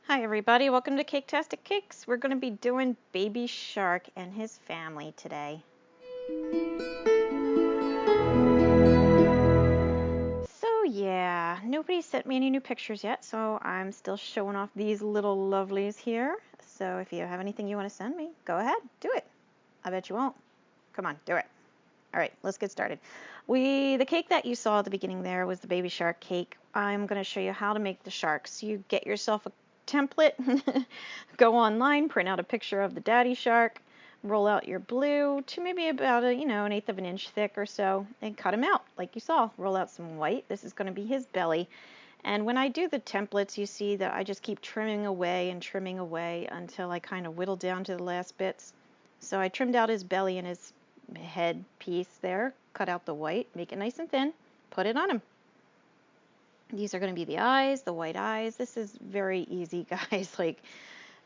Hi everybody, welcome to Caketastic Cakes. We're going to be doing Baby Shark and his family today. So yeah, nobody sent me any new pictures yet, so I'm still showing off these little lovelies here. So if you have anything you want to send me, go ahead, do it. I bet you won't. Come on, do it. All right, let's get started. The cake that you saw at the beginning there was the Baby Shark cake. I'm going to show you how to make the sharks. You get yourself a template, go online, print out a picture of the daddy shark, roll out your blue to maybe about an eighth of an inch thick or so, and cut him out like you saw. Roll out some white. This is going to be his belly. And when I do the templates, you see that I just keep trimming away until I kind of whittle down to the last bits. So I trimmed out his belly and his head piece there, cut out the white, make it nice and thin, put it on him. These are going to be the eyes, the white eyes. This is very easy, guys. Like,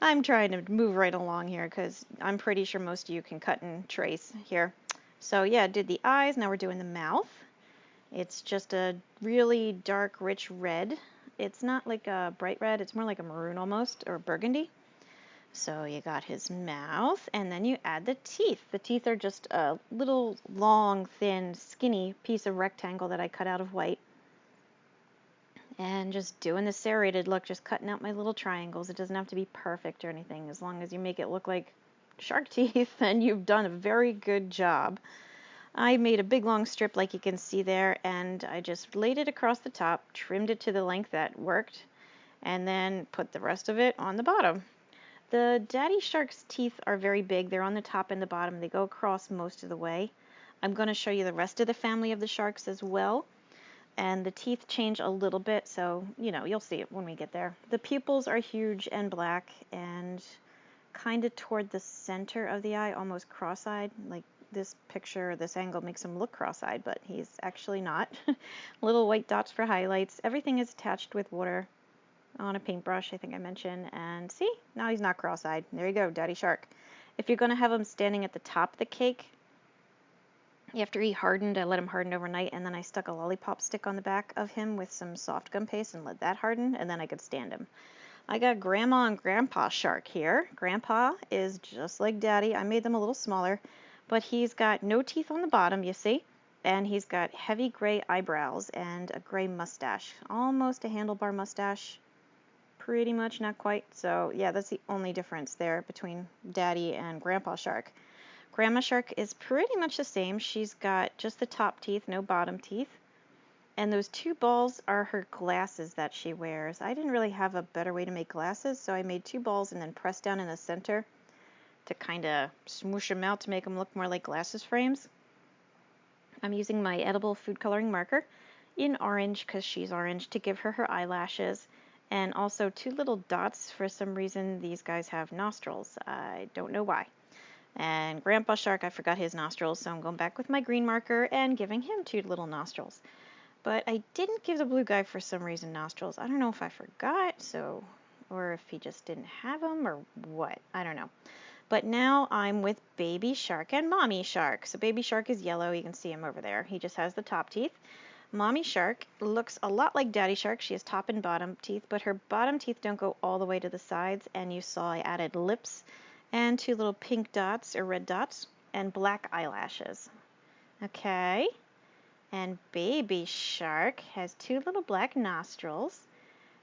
I'm trying to move right along here because I'm pretty sure most of you can cut and trace here. So yeah, did the eyes. Now we're doing the mouth. It's just a really dark, rich red. It's not like a bright red. It's more like a maroon almost, or burgundy. So you got his mouth, and then you add the teeth. The teeth are just a little long, thin, skinny piece of rectangle that I cut out of white. And just doing the serrated look, just cutting out my little triangles. It doesn't have to be perfect or anything. As long as you make it look like shark teeth, then you've done a very good job. I made a big long strip like you can see there, and I just laid it across the top, trimmed it to the length that worked, and then put the rest of it on the bottom. The daddy shark's teeth are very big. They're on the top and the bottom. They go across most of the way. I'm going to show you the rest of the family of the sharks as well. And the teeth change a little bit, so you'll see it when we get there. The pupils are huge and black and kind of toward the center of the eye, almost cross-eyed. Like this picture, this angle makes him look cross-eyed, but he's actually not. Little white dots for highlights. Everything is attached with water on a paintbrush, I think I mentioned, and see, now he's not cross-eyed. There you go, Daddy Shark. If you're going to have him standing at the top of the cake, after he hardened, I let him harden overnight, and then I stuck a lollipop stick on the back of him with some soft gum paste and let that harden, and then I could stand him. I got Grandma and Grandpa Shark here. Grandpa is just like Daddy. I made them a little smaller, but he's got no teeth on the bottom, you see, and he's got heavy gray eyebrows and a gray mustache, almost a handlebar mustache. Pretty much, not quite. So yeah, that's the only difference there between Daddy and Grandpa Shark. Grandma Shark is pretty much the same. She's got just the top teeth, no bottom teeth. And those two balls are her glasses that she wears. I didn't really have a better way to make glasses, so I made two balls and then pressed down in the center to kind of smoosh them out to make them look more like glasses frames. I'm using my edible food coloring marker in orange because she's orange to give her her eyelashes. And also two little dots. For some reason, these guys have nostrils. I don't know why. And Grandpa Shark, I forgot his nostrils, so I'm going back with my green marker and giving him two little nostrils. But I didn't give the blue guy, for some reason, nostrils. I don't know if I forgot, or if he just didn't have them, or what. I don't know. But now I'm with Baby Shark and Mommy Shark. So Baby Shark is yellow. You can see him over there. He just has the top teeth. Mommy Shark looks a lot like Daddy Shark. She has top and bottom teeth, but her bottom teeth don't go all the way to the sides. And you saw I added lips and two little pink dots or red dots and black eyelashes. Okay. And Baby Shark has two little black nostrils,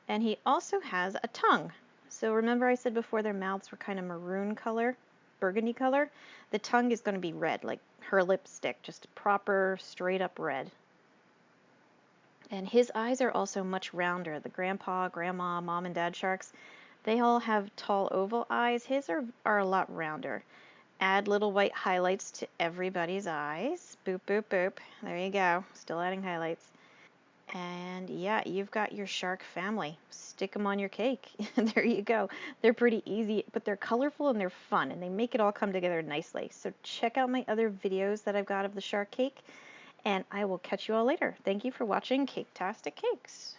and he also has a tongue. So remember I said before their mouths were kind of maroon color, burgundy color? The tongue is going to be red, like her lipstick, just a proper straight up red. And his eyes are also much rounder. The grandpa, grandma, mom, and dad sharks, they all have tall oval eyes. His are a lot rounder. Add little white highlights to everybody's eyes. Boop, boop, boop. There you go. Still adding highlights. And yeah, you've got your shark family. Stick them on your cake. There you go. They're pretty easy, but they're colorful and they're fun, and they make it all come together nicely. So check out my other videos that I've got of the shark cake, and I will catch you all later. Thank you for watching Caketastic Cakes.